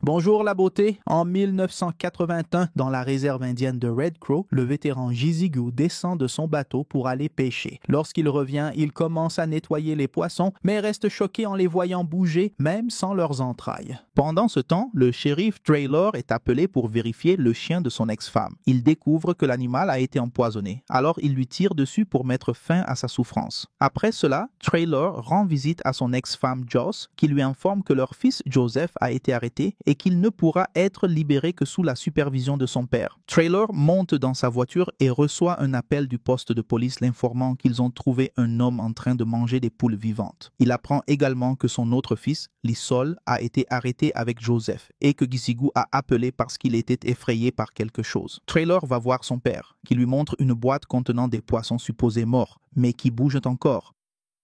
Bonjour la beauté. En 1981, dans la réserve indienne de Red Crow, le vétéran Jizigu descend de son bateau pour aller pêcher. Lorsqu'il revient, il commence à nettoyer les poissons, mais reste choqué en les voyant bouger, même sans leurs entrailles. Pendant ce temps, le shérif Traylor est appelé pour vérifier le chien de son ex-femme. Il découvre que l'animal a été empoisonné, alors il lui tire dessus pour mettre fin à sa souffrance. Après cela, Traylor rend visite à son ex-femme Joss, qui lui informe que leur fils Joseph a été arrêté et qu'il ne pourra être libéré que sous la supervision de son père. Traylor monte dans sa voiture et reçoit un appel du poste de police l'informant qu'ils ont trouvé un homme en train de manger des poules vivantes. Il apprend également que son autre fils, Lissol, a été arrêté avec Joseph et que Gizigu a appelé parce qu'il était effrayé par quelque chose. Traylor va voir son père, qui lui montre une boîte contenant des poissons supposés morts, mais qui bougent encore.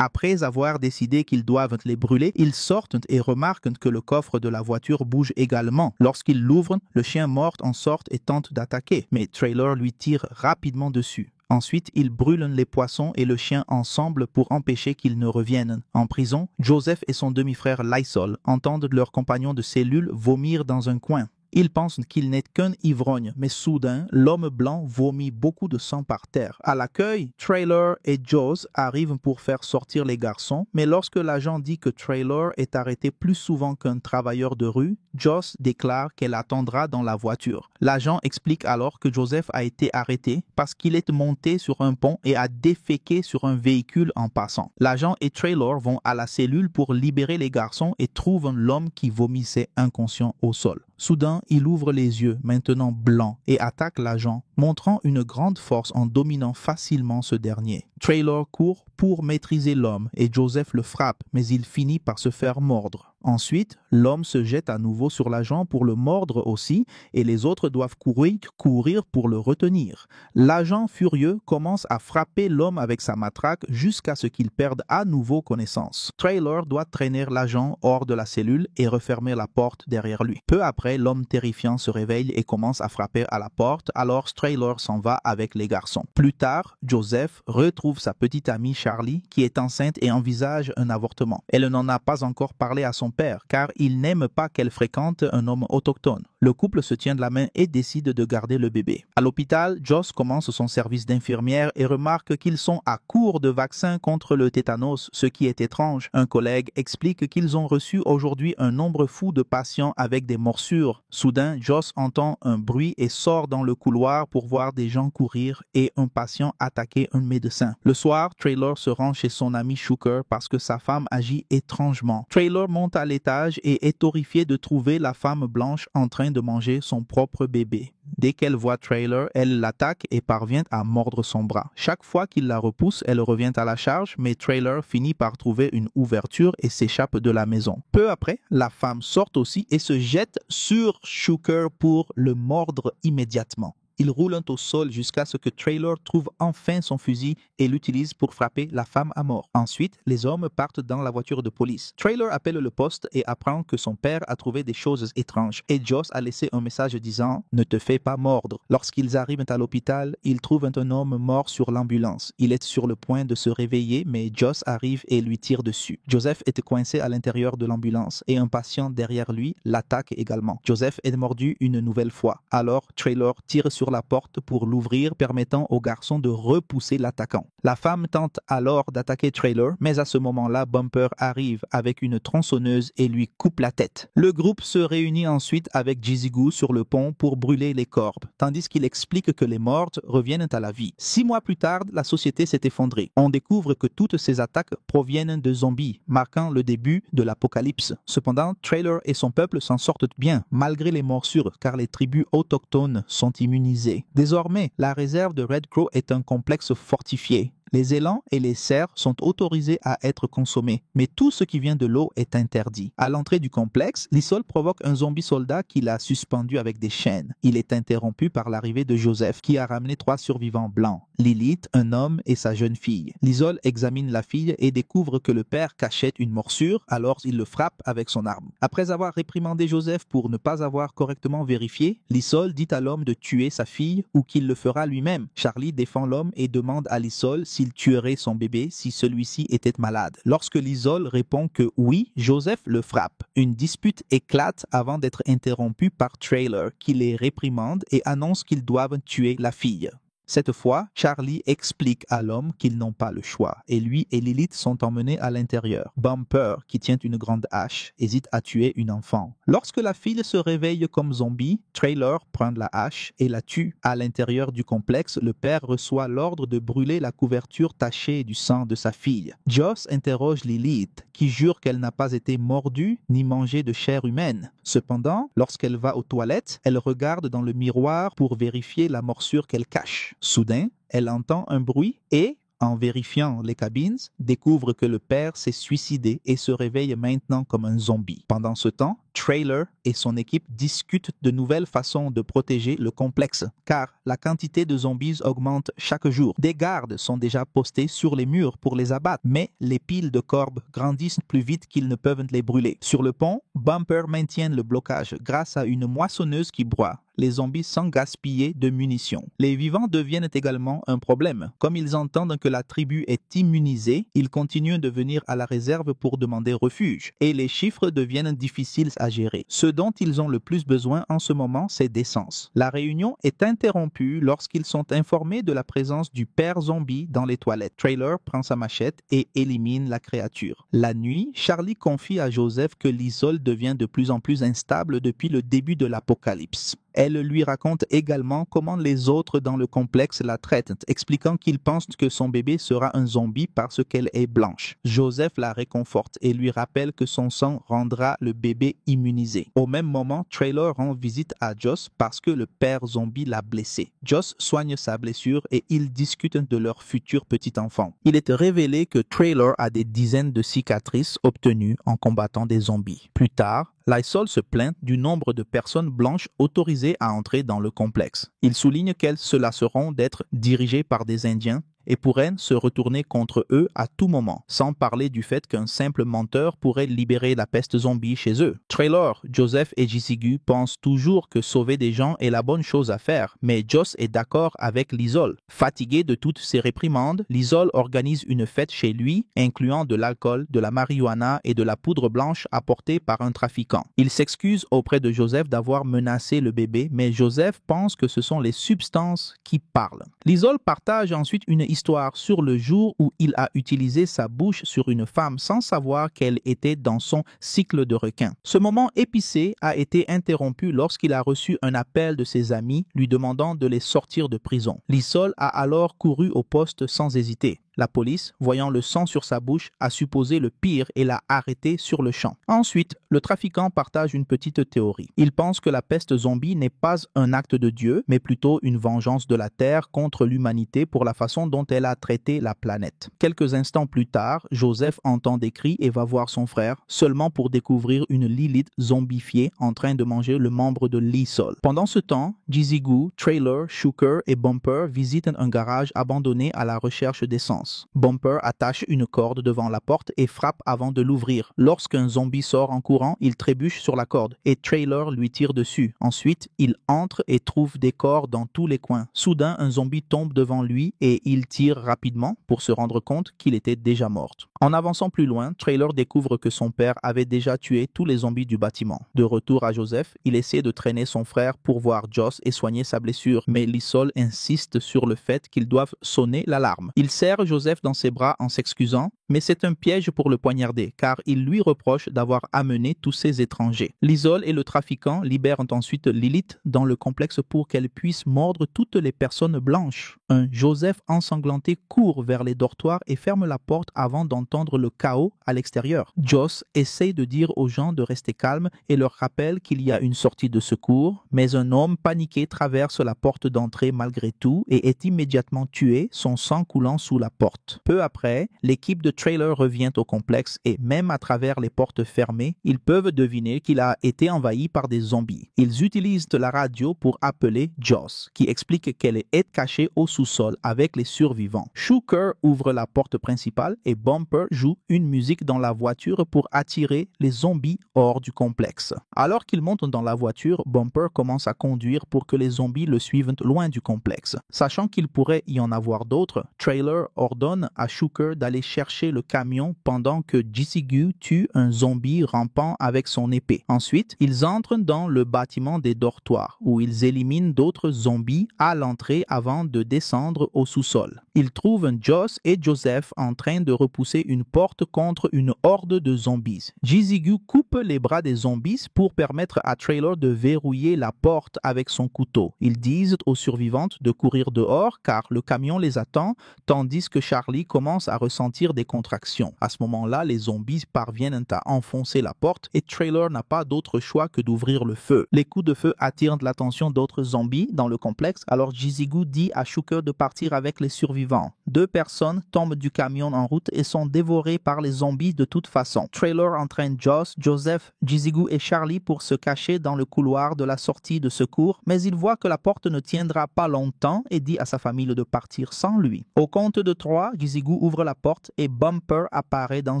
Après avoir décidé qu'ils doivent les brûler, ils sortent et remarquent que le coffre de la voiture bouge également. Lorsqu'ils l'ouvrent, le chien mort en sort et tente d'attaquer, mais Traylor lui tire rapidement dessus. Ensuite, ils brûlent les poissons et le chien ensemble pour empêcher qu'ils ne reviennent. En prison, Joseph et son demi-frère Lysol entendent leur compagnon de cellule vomir dans un coin. Ils pensent qu'il n'est qu'un ivrogne, mais soudain, l'homme blanc vomit beaucoup de sang par terre. À l'accueil, Traylor et Joss arrivent pour faire sortir les garçons, mais lorsque l'agent dit que Traylor est arrêté plus souvent qu'un travailleur de rue, Joss déclare qu'elle attendra dans la voiture. L'agent explique alors que Joseph a été arrêté parce qu'il est monté sur un pont et a déféqué sur un véhicule en passant. L'agent et Traylor vont à la cellule pour libérer les garçons et trouvent l'homme qui vomissait inconscient au sol. Soudain, il ouvre les yeux, maintenant blancs, et attaque l'agent, montrant une grande force en dominant facilement ce dernier. Traylor court pour maîtriser l'homme et Joseph le frappe, mais il finit par se faire mordre. Ensuite, l'homme se jette à nouveau sur l'agent pour le mordre aussi et les autres doivent courir pour le retenir. L'agent furieux commence à frapper l'homme avec sa matraque jusqu'à ce qu'il perde à nouveau connaissance. Traylor doit traîner l'agent hors de la cellule et refermer la porte derrière lui. Peu après, l'homme terrifiant se réveille et commence à frapper à la porte, alors Traylor s'en va avec les garçons. Plus tard, Joseph retrouve sa petite amie Charlie qui est enceinte et envisage un avortement. Elle n'en a pas encore parlé à son père car il n'aime pas qu'elle fréquente un homme autochtone. Le couple se tient de la main et décide de garder le bébé. À l'hôpital, Joss commence son service d'infirmière et remarque qu'ils sont à court de vaccins contre le tétanos, ce qui est étrange. Un collègue explique qu'ils ont reçu aujourd'hui un nombre fou de patients avec des morsures. Soudain, Joss entend un bruit et sort dans le couloir pour voir des gens courir et un patient attaquer un médecin. Le soir, Traylor se rend chez son ami Shooker parce que sa femme agit étrangement. Traylor monte à l'étage et est horrifié de trouver la femme blanche en train de manger son propre bébé. Dès qu'elle voit Traylor, elle l'attaque et parvient à mordre son bras. Chaque fois qu'il la repousse, elle revient à la charge, mais Traylor finit par trouver une ouverture et s'échappe de la maison. Peu après, la femme sort aussi et se jette sur Shooker pour le mordre immédiatement. Ils roulent au sol jusqu'à ce que Traylor trouve enfin son fusil et l'utilise pour frapper la femme à mort. Ensuite, les hommes partent dans la voiture de police. Traylor appelle le poste et apprend que son père a trouvé des choses étranges. Et Joss a laissé un message disant « Ne te fais pas mordre ». Lorsqu'ils arrivent à l'hôpital, ils trouvent un homme mort sur l'ambulance. Il est sur le point de se réveiller, mais Joss arrive et lui tire dessus. Joseph est coincé à l'intérieur de l'ambulance et un patient derrière lui l'attaque également. Joseph est mordu une nouvelle fois. Alors, Traylor tire sur la porte pour l'ouvrir, permettant au garçon de repousser l'attaquant. La femme tente alors d'attaquer Traylor, mais à ce moment-là, Bumper arrive avec une tronçonneuse et lui coupe la tête. Le groupe se réunit ensuite avec Jizigu sur le pont pour brûler les corps, tandis qu'il explique que les morts reviennent à la vie. 6 mois plus tard, la société s'est effondrée. On découvre que toutes ces attaques proviennent de zombies, marquant le début de l'apocalypse. Cependant, Traylor et son peuple s'en sortent bien, malgré les morsures, car les tribus autochtones sont immunisées. Désormais, la réserve de Red Crow est un complexe fortifié. Les élans et les cerfs sont autorisés à être consommés, mais tout ce qui vient de l'eau est interdit. À l'entrée du complexe, Lissol provoque un zombie soldat qui l'a suspendu avec des chaînes. Il est interrompu par l'arrivée de Joseph, qui a ramené 3 survivants blancs, Lilith, un homme et sa jeune fille. Lissol examine la fille et découvre que le père cachette une morsure, alors il le frappe avec son arme. Après avoir réprimandé Joseph pour ne pas avoir correctement vérifié, Lissol dit à l'homme de tuer sa fille ou qu'il le fera lui-même. Charlie défend l'homme et demande à Lissol s'il tuerait son bébé si celui-ci était malade. Lorsque Liesl répond que oui, Joseph le frappe. Une dispute éclate avant d'être interrompue par Traylor, qui les réprimande et annonce qu'ils doivent tuer la fille. Cette fois, Charlie explique à l'homme qu'ils n'ont pas le choix et lui et Lilith sont emmenés à l'intérieur. Bumper, qui tient une grande hache, hésite à tuer une enfant. Lorsque la fille se réveille comme zombie, Traylor prend la hache et la tue. À l'intérieur du complexe, le père reçoit l'ordre de brûler la couverture tachée du sang de sa fille. Joss interroge Lilith, qui jure qu'elle n'a pas été mordue ni mangée de chair humaine. Cependant, lorsqu'elle va aux toilettes, elle regarde dans le miroir pour vérifier la morsure qu'elle cache. Soudain, elle entend un bruit et, en vérifiant les cabines, découvre que le père s'est suicidé et se réveille maintenant comme un zombie. Pendant ce temps, Traylor et son équipe discutent de nouvelles façons de protéger le complexe, car la quantité de zombies augmente chaque jour. Des gardes sont déjà postés sur les murs pour les abattre, mais les piles de corbes grandissent plus vite qu'ils ne peuvent les brûler. Sur le pont, Bumper maintient le blocage grâce à une moissonneuse qui broie les zombies sans gaspiller de munitions. Les vivants deviennent également un problème. Comme ils entendent que la tribu est immunisée, ils continuent de venir à la réserve pour demander refuge, et les chiffres deviennent difficiles à gérer. Ce dont ils ont le plus besoin en ce moment, c'est d'essence. La réunion est interrompue lorsqu'ils sont informés de la présence du père zombie dans les toilettes. Traylor prend sa machette et élimine la créature. La nuit, Charlie confie à Joseph que Liesl devient de plus en plus instable depuis le début de l'apocalypse. Elle lui raconte également comment les autres dans le complexe la traitent, expliquant qu'ils pensent que son bébé sera un zombie parce qu'elle est blanche. Joseph la réconforte et lui rappelle que son sang rendra le bébé immunisé. Au même moment, Traylor rend visite à Joss parce que le père zombie l'a blessé. Joss soigne sa blessure et ils discutent de leur futur petit enfant. Il est révélé que Traylor a des dizaines de cicatrices obtenues en combattant des zombies. Plus tard, Liesl se plaint du nombre de personnes blanches autorisées à entrer dans le complexe. Il souligne qu'elles se lasseront d'être dirigées par des Indiens et pourraient se retourner contre eux à tout moment, sans parler du fait qu'un simple menteur pourrait libérer la peste zombie chez eux. Traylor, Joseph et Jisigu pensent toujours que sauver des gens est la bonne chose à faire, mais Joss est d'accord avec Liesl. Fatigué de toutes ces réprimandes, Liesl organise une fête chez lui, incluant de l'alcool, de la marijuana et de la poudre blanche apportée par un trafiquant. Il s'excuse auprès de Joseph d'avoir menacé le bébé, mais Joseph pense que ce sont les substances qui parlent. Liesl partage ensuite une histoire sur le jour où il a utilisé sa bouche sur une femme sans savoir qu'elle était dans son cycle de requin. Ce moment épicé a été interrompu lorsqu'il a reçu un appel de ses amis lui demandant de les sortir de prison. Liesl a alors couru au poste sans hésiter. La police, voyant le sang sur sa bouche, a supposé le pire et l'a arrêté sur le champ. Ensuite, le trafiquant partage une petite théorie. Il pense que la peste zombie n'est pas un acte de Dieu, mais plutôt une vengeance de la Terre contre l'humanité pour la façon dont elle a traité la planète. Quelques instants plus tard, Joseph entend des cris et va voir son frère, seulement pour découvrir une Lilith zombifiée en train de manger le membre de Liesl. Pendant ce temps, Jisigu, Traylor, Shooker et Bumper visitent un garage abandonné à la recherche d'essence. Bumper attache une corde devant la porte et frappe avant de l'ouvrir. Lorsqu'un zombie sort en courant, il trébuche sur la corde et Traylor lui tire dessus. Ensuite, il entre et trouve des corps dans tous les coins. Soudain, un zombie tombe devant lui et il tire rapidement pour se rendre compte qu'il était déjà mort. En avançant plus loin, Traylor découvre que son père avait déjà tué tous les zombies du bâtiment. De retour à Joseph, il essaie de traîner son frère pour voir Joss et soigner sa blessure, mais Liesl insiste sur le fait qu'ils doivent sonner l'alarme. Il serre Joseph dans ses bras en s'excusant, mais c'est un piège pour le poignarder, car il lui reproche d'avoir amené tous ces étrangers. Liesl et le trafiquant libèrent ensuite Lilith dans le complexe pour qu'elle puisse mordre toutes les personnes blanches. Un Joseph ensanglanté court vers les dortoirs et ferme la porte avant d'entendre le chaos à l'extérieur. Joss essaie de dire aux gens de rester calmes et leur rappelle qu'il y a une sortie de secours, mais un homme paniqué traverse la porte d'entrée malgré tout et est immédiatement tué, son sang coulant sous la porte. Peu après, l'équipe de Trailer revient au complexe et même à travers les portes fermées, ils peuvent deviner qu'il a été envahi par des zombies. Ils utilisent la radio pour appeler Joss, qui explique qu'elle est cachée au sous-sol avec les survivants. Shooker ouvre la porte principale et Bumper joue une musique dans la voiture pour attirer les zombies hors du complexe. Alors qu'il monte dans la voiture, Bumper commence à conduire pour que les zombies le suivent loin du complexe. Sachant qu'il pourrait y en avoir d'autres, Trailer ordonne à Shooker d'aller chercher le camion pendant que Jisigu tue un zombie rampant avec son épée. Ensuite, ils entrent dans le bâtiment des dortoirs où ils éliminent d'autres zombies à l'entrée avant de descendre au sous-sol. Ils trouvent Joss et Joseph en train de repousser une porte contre une horde de zombies. Jisigu coupe les bras des zombies pour permettre à Trailer de verrouiller la porte avec son couteau. Ils disent aux survivantes de courir dehors car le camion les attend, tandis que Charlie commence à ressentir des contractions. À ce moment-là, les zombies parviennent à enfoncer la porte et Trailer n'a pas d'autre choix que d'ouvrir le feu. Les coups de feu attirent l'attention d'autres zombies dans le complexe, alors Jisigu dit à Shooker de partir avec les survivants. 2 personnes tombent du camion en route et sont dévorées par les zombies de toute façon. Trailer entraîne Joss, Joseph, Jisigu et Charlie pour se cacher dans le couloir de la sortie de secours, mais il voit que la porte ne tiendra pas longtemps et dit à sa famille de partir sans lui. Au compte de 3, Jisigu ouvre la porte et Bumper apparaît dans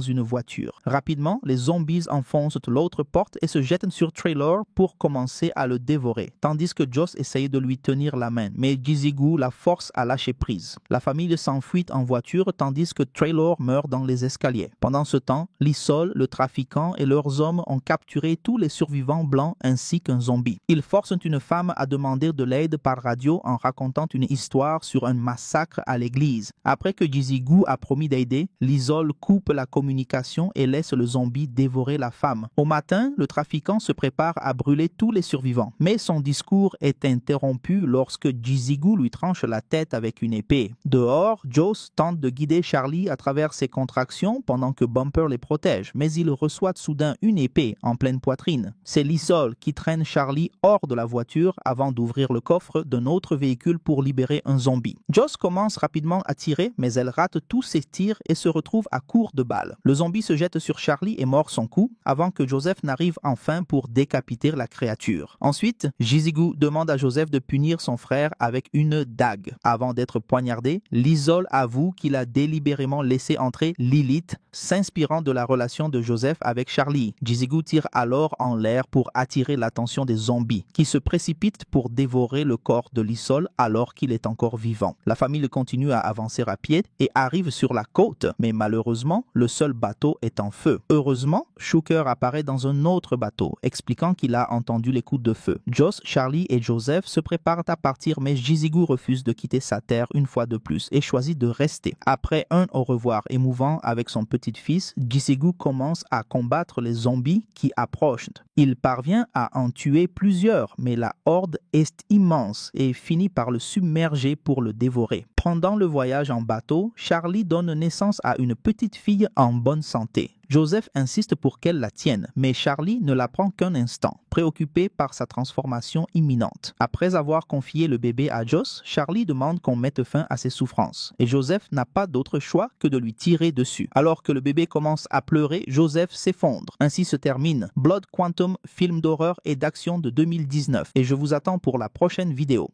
une voiture. Rapidement, les zombies enfoncent l'autre porte et se jettent sur Trailer pour commencer à le dévorer, tandis que Joss essaye de lui tenir la main, mais Jisigu la force à lâcher prise. La famille s'enfuit en voiture tandis que Trailer meurt dans les escaliers. Pendant ce temps, Lysol, le trafiquant et leurs hommes ont capturé tous les survivants blancs ainsi qu'un zombie. Ils forcent une femme à demander de l'aide par radio en racontant une histoire sur un massacre à l'église. Après que Jisigu a promis d'aider, Lysol coupe la communication et laisse le zombie dévorer la femme. Au matin, le trafiquant se prépare à brûler tous les survivants, mais son discours est interrompu lorsque Jisigu lui tranche la tête avec une épée. Dehors, Joss tente de guider Charlie à travers ses contractions pendant que Bumper les protège, mais il reçoit soudain une épée en pleine poitrine. C'est Lysol qui traîne Charlie hors de la voiture avant d'ouvrir le coffre d'un autre véhicule pour libérer un zombie. Joss commence rapidement à tirer, mais elle rate tous ses tirs et se retrouve à court de balles. Le zombie se jette sur Charlie et mord son cou avant que Joseph n'arrive enfin pour décapiter la créature. Ensuite, Jisigu demande à Joseph de punir son frère avec une dague. Avant d'être poignardé, Lysol avoue qu'il a délibérément laissé entrer Lilith, s'inspirant de la relation de Joseph avec Charlie. Jisigu tire alors en l'air pour attirer l'attention des zombies, qui se précipitent pour dévorer le corps de Lysol alors qu'il est encore vivant. La famille continue à avancer à pied et arrive sur la côte, mais malheureusement, le seul bateau est en feu. Heureusement, Shooker apparaît dans un autre bateau, expliquant qu'il a entendu les coups de feu. Joss, Charlie et Joseph se préparent à partir, mais Jisigu refuse de quitter sa terre une fois de plus et choisit de rester. Après un au revoir émouvant avec son petit-fils, Jisigu commence à combattre les zombies qui approchent. Il parvient à en tuer plusieurs, mais la horde est immense et finit par le submerger pour le dévorer. Pendant le voyage en bateau, Charlie donne naissance à une petite fille en bonne santé. Joseph insiste pour qu'elle la tienne, mais Charlie ne la prend qu'un instant, préoccupé par sa transformation imminente. Après avoir confié le bébé à Joss, Charlie demande qu'on mette fin à ses souffrances, et Joseph n'a pas d'autre choix que de lui tirer dessus. Alors que le bébé commence à pleurer, Joseph s'effondre. Ainsi se termine Blood Quantum, film d'horreur et d'action de 2019, et je vous attends pour la prochaine vidéo.